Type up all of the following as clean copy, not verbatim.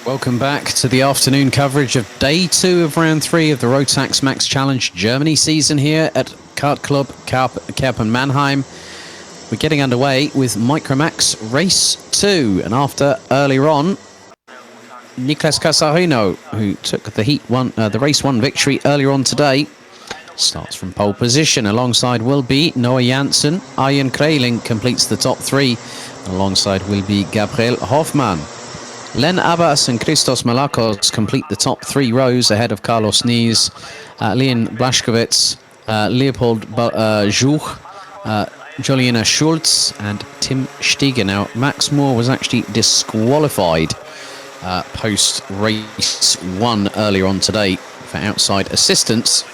Welcome back to the afternoon coverage of day 2 of round 3 of the Rotax Max Challenge Germany season here at Kart Club Kerpen Mannheim. We're getting underway with Micromax Race 2, and after earlier on, Nicolas Casarino, who took the race 1 victory earlier on today, starts from pole position. Alongside will be Noah Janssen. Arjen Kreiling completes the top 3. Alongside will be Gabriel Hoffmann. Len Abbas and Christos Malakos complete the top 3 rows ahead of Carlos Nies, Leon Blaskowitz, Leopold Jouch, Jolina Schulz and Tim Steiger. Now, Max Moore was actually disqualified post-race 1 earlier on today for outside assistance,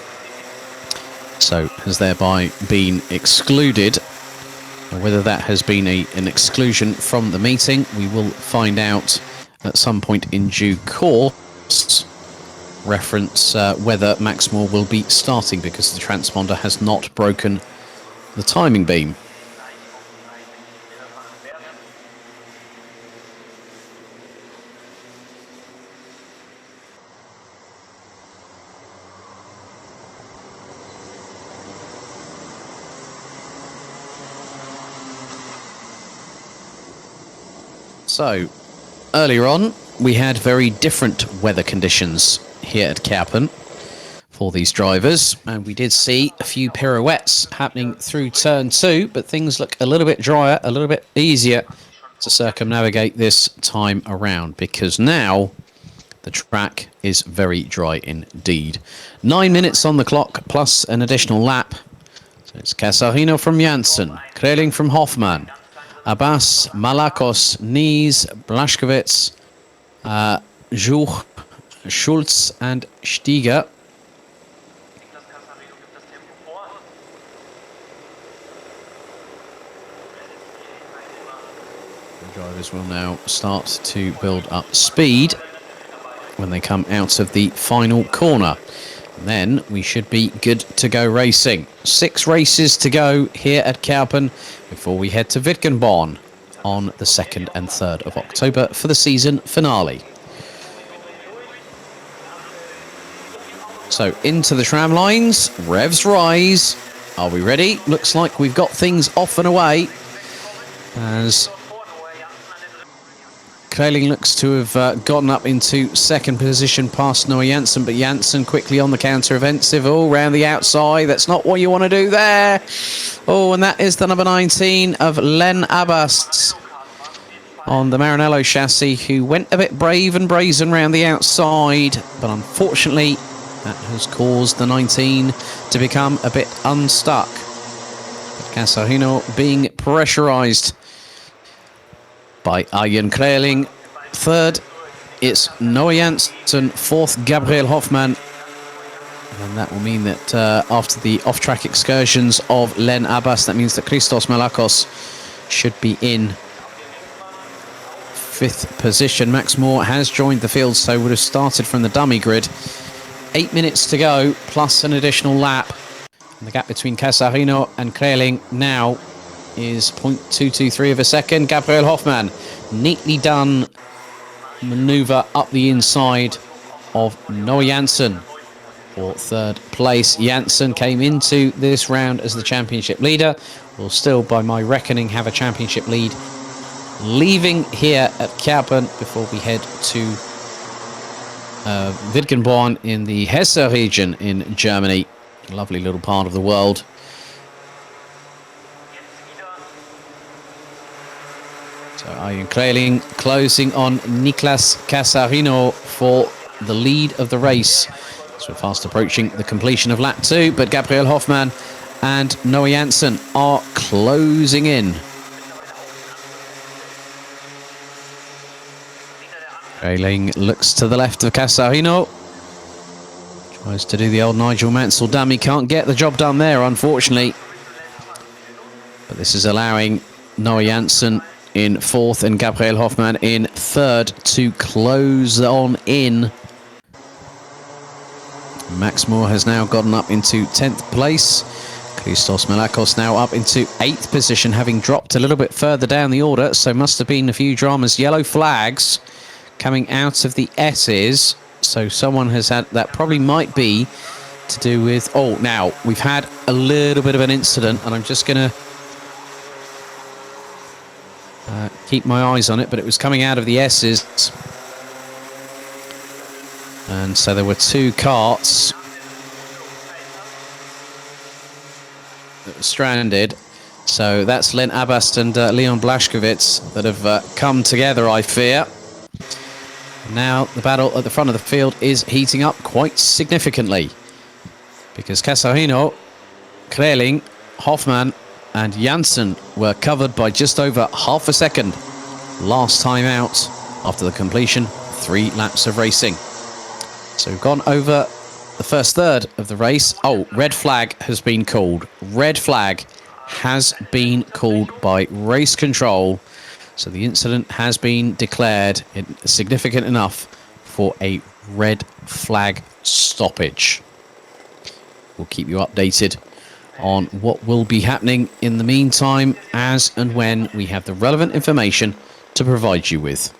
so has thereby been excluded. Whether that has been an exclusion from the meeting, we will find out at some point in due course. Reference whether Max Moore will be starting, because the transponder has not broken the timing beam. So, earlier on, we had very different weather conditions here at Kerpen for these drivers, and we did see a few pirouettes happening through turn 2, but things look a little bit drier, a little bit easier to circumnavigate this time around, because now the track is very dry indeed. 9 minutes on the clock, plus an additional lap. So it's Casarino from Janssen, Kreiling from Hoffmann, Abbas, Malakos, Nies, Blaskowitz, Jouch, Schulz and Steiger. The drivers will now start to build up speed when they come out of the final corner. And then we should be good to go racing. 6 races to go here at Kerpen before we head to Wittgenborn on the 2nd and 3rd of October for the season finale. So into the tram lines, revs rise. Are we ready? Looks like we've got things off and away, as Kreiling looks to have gotten up into 2nd position past Noah Janssen, but Janssen quickly on the counter-offensive. Oh, round the outside. That's not what you want to do there. Oh, and that is the number 19 of Len Abbas on the Maranello chassis, who went a bit brave and brazen round the outside, but unfortunately that has caused the 19 to become a bit unstuck. But Casarino being pressurised by Arjen Kreiling. 3rd, it's Noah Janssen. 4th, Gabriel Hoffmann. And that will mean that after the off-track excursions of Len Abbas, that means that Christos Malakos should be in 5th position. Max Moore has joined the field, so would have started from the dummy grid. 8 minutes to go, plus an additional lap. And the gap between Casarino and Kreiling now is 0.223 of a second. Gabriel Hoffmann, neatly done manoeuvre up the inside of Noah Janssen for 3rd place. Janssen came into this round as the championship leader. Will still, by my reckoning, have a championship lead leaving here at Kerpen before we head to Wittgenborn in the Hesse region in Germany. A lovely little part of the world. So Arjen Kreiling closing on Nicolas Casarino for the lead of the race. So we're fast approaching the completion of lap 2, but Gabriel Hoffmann and Noah Janssen are closing in. Kreiling looks to the left of Casarino. Tries to do the old Nigel Mansell dummy. Can't get the job done there, unfortunately. But this is allowing Noah Janssen in 4th and Gabriel Hoffmann in 3rd to close on in. Max Moore has now gotten up into 10th place. Christos Malakos now up into 8th position, having dropped a little bit further down the order, so must have been a few dramas. Yellow flags coming out of the S's. So someone has had, that probably might be to do with, oh, now we've had a little bit of an incident, and I'm just going to keep my eyes on it, but it was coming out of the S's. And so there were two carts that were stranded. So that's Len Abast and Leon Blashkowitz that have come together, I fear. Now the battle at the front of the field is heating up quite significantly, because Casarino, Kreling, Hoffman and Janssen were covered by just over half a second last time out after the completion of 3 laps of racing. So we've gone over the first third of the race. Oh, red flag has been called. Red flag has been called by race control. So the incident has been declared significant enough for a red flag stoppage. We'll keep you updated on what will be happening in the meantime, as and when we have the relevant information to provide you with.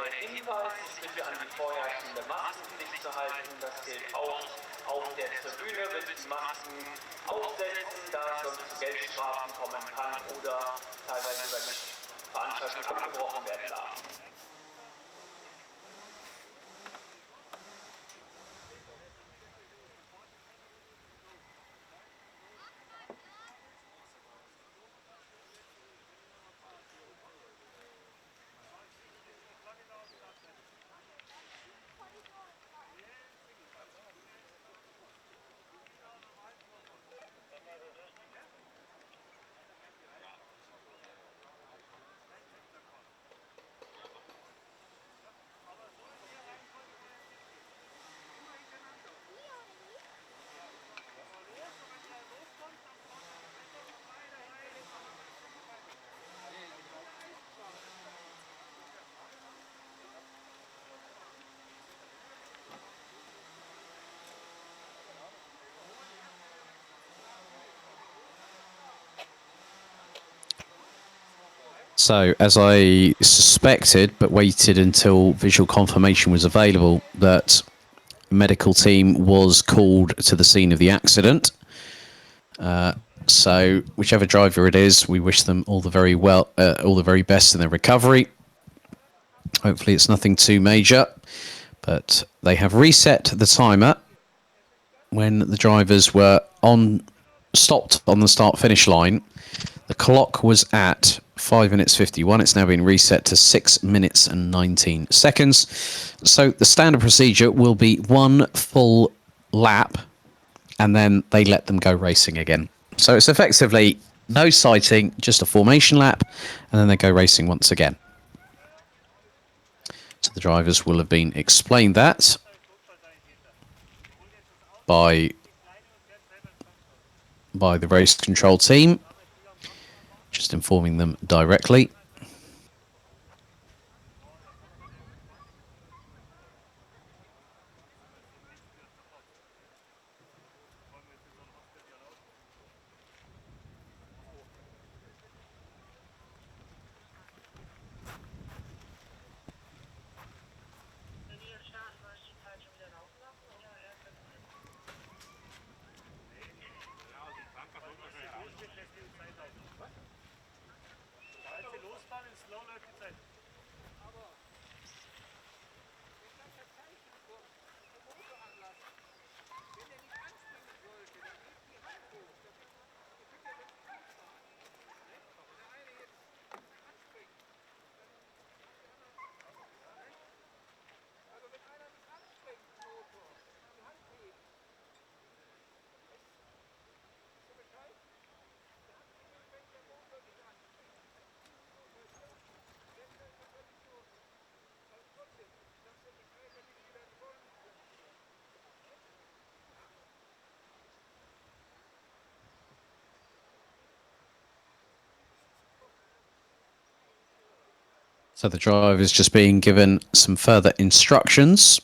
einen Hinweis, sich bitte an die vorherrschende Maskenpflicht zu halten. Das gilt auch auf der Tribüne, bitte die Masken aufsetzen, da es sonst zu Geldstrafen kommen kann oder teilweise sogar die Veranstaltung abgebrochen werden darf. So, as I suspected, but waited until visual confirmation was available, that a medical team was called to the scene of the accident. So, whichever driver it is, we wish them all the very best in their recovery. Hopefully, it's nothing too major, but they have reset the timer when the drivers were stopped on the start-finish line. The clock was at 5 minutes 51. It's now been reset to 6 minutes and 19 seconds. So the standard procedure will be one full lap, and then they let them go racing again. So it's effectively no sighting, just a formation lap, and then they go racing once again. So the drivers will have been explained that by the race control team, just informing them directly. So the driver is just being given some further instructions.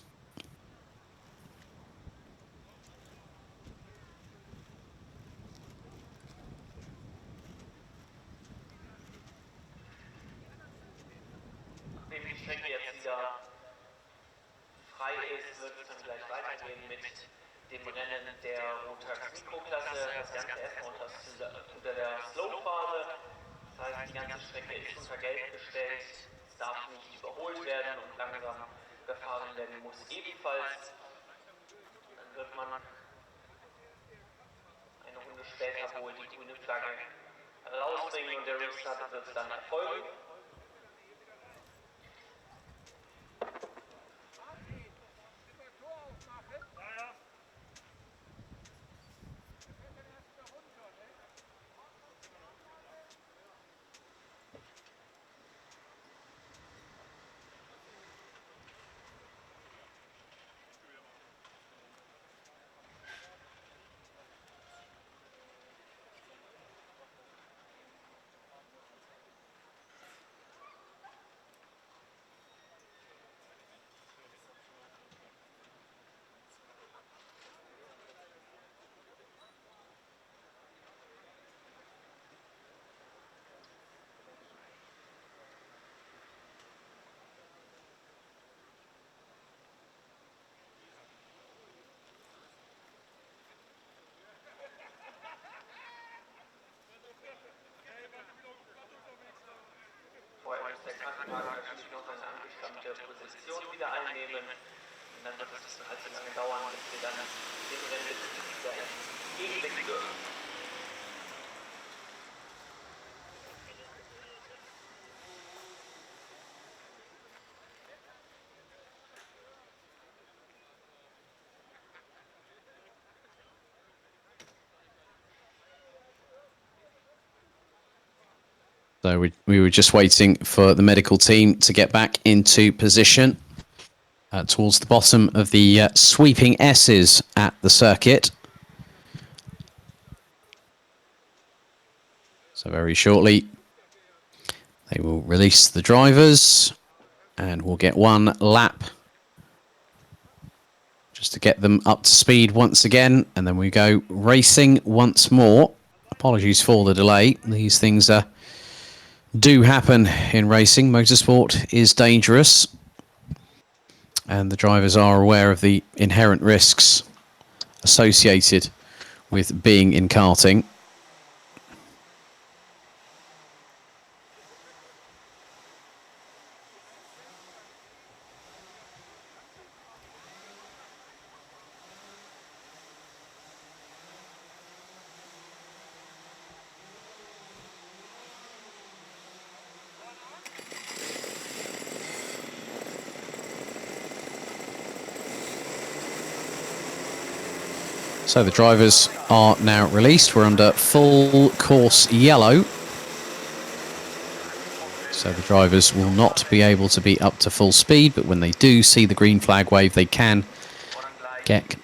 Nachdem die Strecke jetzt wieder frei ist, wird es dann gleich weitergehen mit dem Rennen der Montags-Mikroklasse. Das Ganze erstmal unter der Slow-Phase. Das heißt, die ganze Strecke ist unter Gelb gestellt. Es darf nicht überholt werden und langsam befahren werden muss ebenfalls. Dann wird man eine Runde später wohl die grüne Flagge rausbringen und der Restart wird dann erfolgen. Straßenwagen natürlich noch eine angestammte Position wieder einnehmen. Und dann wird es nicht so allzu lange dauern, bis wir dann dem Rennen wieder entgegenblicken dürfen. So we were just waiting for the medical team to get back into position towards the bottom of the sweeping S's at the circuit. So very shortly they will release the drivers and we'll get one lap just to get them up to speed once again, and then we go racing once more. Apologies for the delay. These things do happen in racing. Motorsport is dangerous, and the drivers are aware of the inherent risks associated with being in karting. So the drivers are now released. We're under full course yellow. So the drivers will not be able to be up to full speed, but when they do see the green flag wave, they can get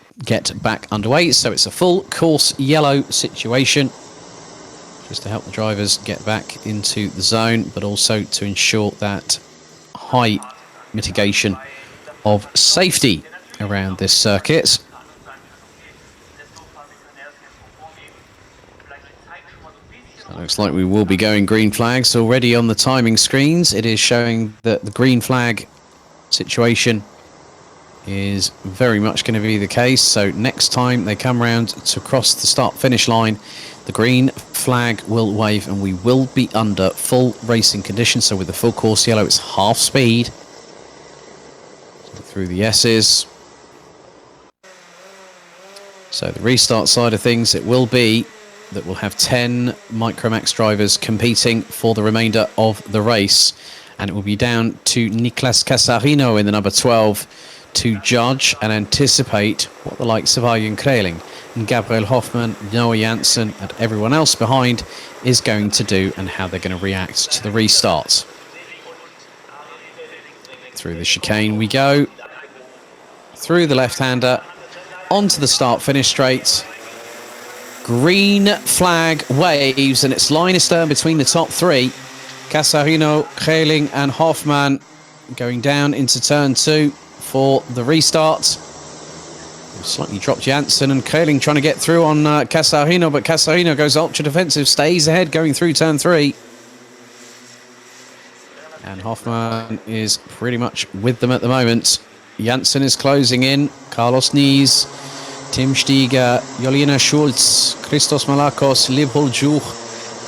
back underway. So it's a full course yellow situation, just to help the drivers get back into the zone, but also to ensure that high mitigation of safety around this circuit. It looks like we will be going green flags already on the timing screens. It is showing that the green flag situation is very much going to be the case. So next time they come round to cross the start-finish line, the green flag will wave and we will be under full racing conditions. So with the full course yellow, it's half speed. So through the S's. So the restart side of things, it will be that we'll have 10 Micromax drivers competing for the remainder of the race, and it will be down to Niklas Casarino in the number 12 to judge and anticipate what the likes of Arjen Kreling and Gabriel Hoffmann, Noah Janssen and everyone else behind is going to do, and how they're going to react to the restart. Through the chicane we go, through the left-hander, onto the start-finish straight. Green flag waves, and it's line astern between the top three. Casarino, Kreling and Hoffmann going down into turn 2 for the restart. Slightly dropped Janssen, and Kreling trying to get through on Casarino, but Casarino goes ultra defensive, stays ahead going through turn 3. And Hoffmann is pretty much with them at the moment. Janssen is closing in. Carlos Nies, Tim Stieger, Jolina Schulz, Christos Malakos, Libhol Juch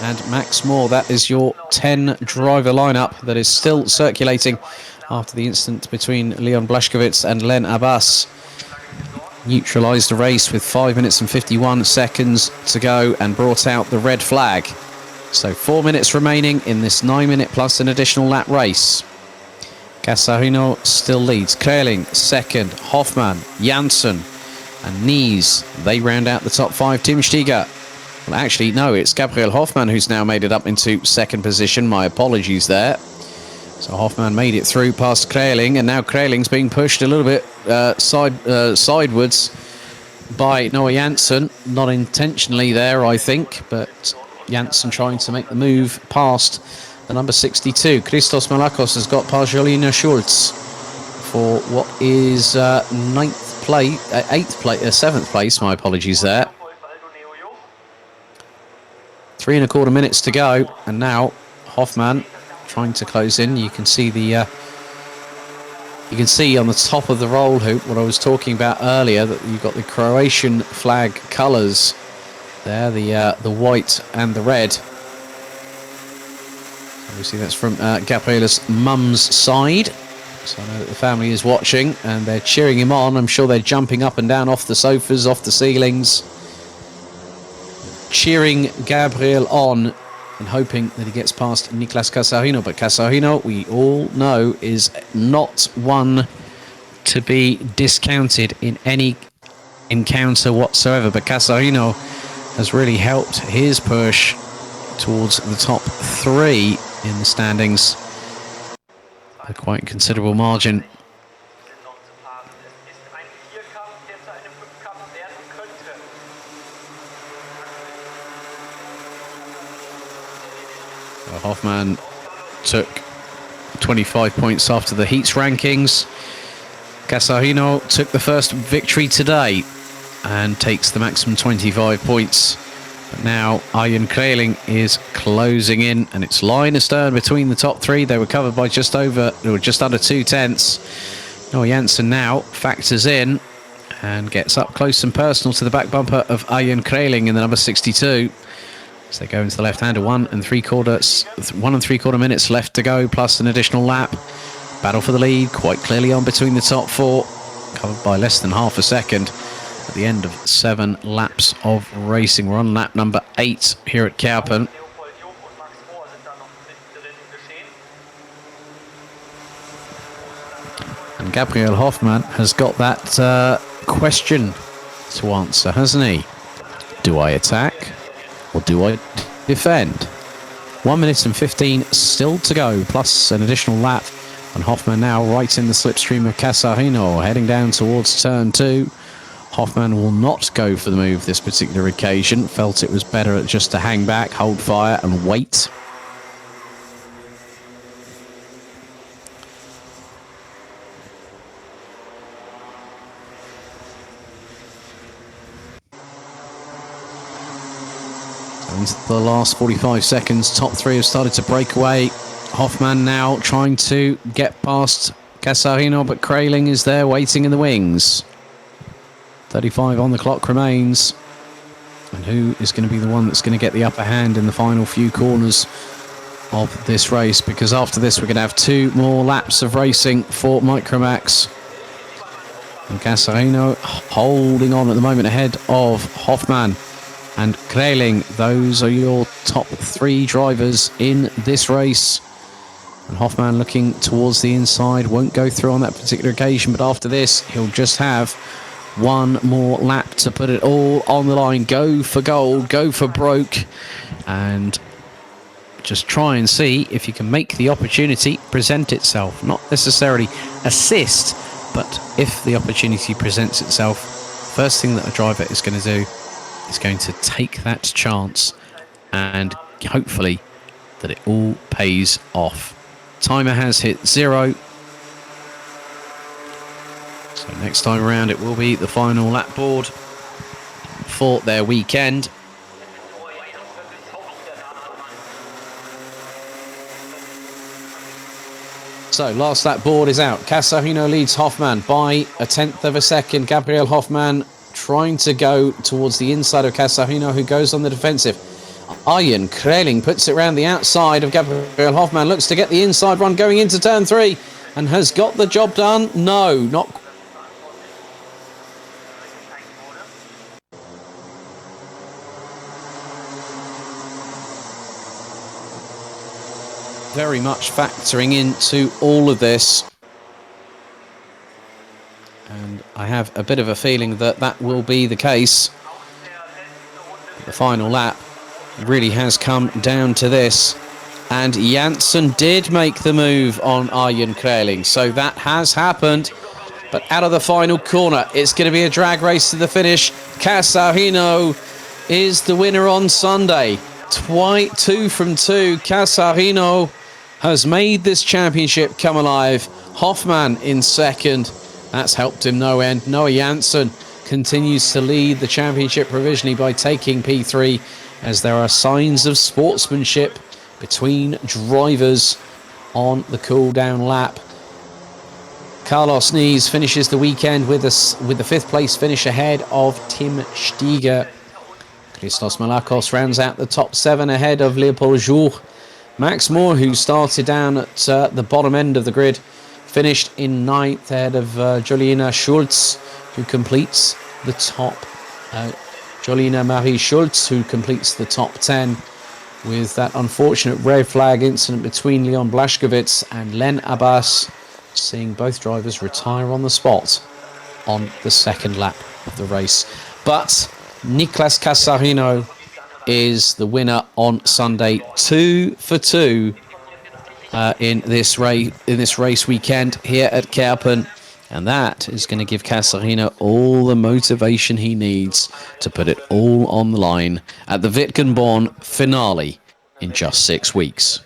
and Max Moore. That is your 10 driver lineup that is still circulating after the incident between Leon Blashkovitz and Len Abbas. Neutralised the race with 5 minutes and 51 seconds to go and brought out the red flag. So 4 minutes remaining in this 9-minute plus an additional lap race. Casarino still leads. Kreling second. Hoffmann, Janssen and Nies, they round out the top 5. Tim Stieger. Well, actually, no, it's Gabriel Hoffmann who's now made it up into second position. My apologies there. So Hoffmann made it through past Kreling, and now Kreling's being pushed a little bit sidewards by Noah Janssen. Not intentionally there, I think, but Janssen trying to make the move past the number 62. Christos Malakos has got past Jolina Schulz for what is 7th place. My apologies there. 3 1/4 minutes to go, and now Hoffmann trying to close in. You can see the you can see on the top of the roll hoop what I was talking about earlier, that you've got the Croatian flag colours there, the white and the red. Obviously that's from Gabriela's mum's side. So I know that the family is watching and they're cheering him on. I'm sure they're jumping up and down off the sofas, off the ceilings, cheering Gabriel on and hoping that he gets past Nicolas Casarino. But Casarino, we all know, is not one to be discounted in any encounter whatsoever. But Casarino has really helped his push towards the top 3 in the standings. A quite considerable margin. Hoffman took 25 points after the heats rankings. Casarino took the first victory today and takes the maximum 25 points. But now Arjen Kreling is closing in, and it's line astern between the top 3. They were covered by just under 2/10. Noah Janssen now factors in and gets up close and personal to the back bumper of Arjen Kreling in the number 62. As they go into the left-hander, 1 3/4 minutes left to go, plus an additional lap. Battle for the lead, quite clearly on between the top 4, covered by less than half a second. At the end of 7 laps of racing. We're on lap number 8 here at Kerpen. And Gabriel Hoffmann has got that question to answer, hasn't he? Do I attack or do I defend? 1 minute and 15 still to go, plus an additional lap. And Hoffmann now right in the slipstream of Casarino, heading down towards turn 2. Hoffmann will not go for the move this particular occasion. Felt it was better just to hang back, hold fire and wait. So into the last 45 seconds, top 3 have started to break away. Hoffmann now trying to get past Casarino, but Kreling is there waiting in the wings. 35 on the clock remains. And who is going to be the one that's going to get the upper hand in the final few corners of this race? Because after this, we're going to have 2 more laps of racing for Micromax. And Casarino holding on at the moment ahead of Hoffmann and Kreling. Those are your top 3 drivers in this race. And Hoffmann looking towards the inside, won't go through on that particular occasion, but after this, he'll just have 1 more lap to put it all on the line. Go for gold, go for broke, and just try and see if you can make the opportunity present itself. Not necessarily assist, but if the opportunity presents itself, first thing that a driver is going to do is going to take that chance, and hopefully that it all pays off. Timer has hit 0. So next time around it will be the final lap board for their weekend. So last lap board is out. Casarino leads Hoffmann by 1/10 of a second. Gabriel Hoffmann trying to go towards the inside of Casarino, who goes on the defensive. Arjen Kreling puts it around the outside of Gabriel Hoffmann, looks to get the inside run going into turn 3 and has got the job done. No, not very much factoring into all of this, and I have a bit of a feeling that that will be the case. The final lap really has come down to this, and Janssen did make the move on Arjen Kreling, so that has happened. But out of the final corner, it's going to be a drag race to the finish. Casarino is the winner on Sunday. 2 from 2. Casarino has made this championship come alive. Hoffmann in second. That's helped him no end. Noah Janssen continues to lead the championship provisionally by taking P3, as there are signs of sportsmanship between drivers on the cool-down lap. Carlos Nees finishes the weekend with the 5th place finish ahead of Tim Steiger. Christos Malakos rounds out the top 7 ahead of Leopold Jour. Max Moore, who started down at the bottom end of the grid, finished in 9th ahead of Jolina Schultz, who completes the top. Jolina Marie Schultz, who completes the top 10 with that unfortunate red flag incident between Leon Blashkowitz and Len Abbas, seeing both drivers retire on the spot on the second lap of the race. But Niklas Casarino is the winner on Sunday, 2 for 2 in this race weekend here at Kerpen, and that is going to give Casarino all the motivation he needs to put it all on the line at the Wittgenborn finale in just 6 weeks.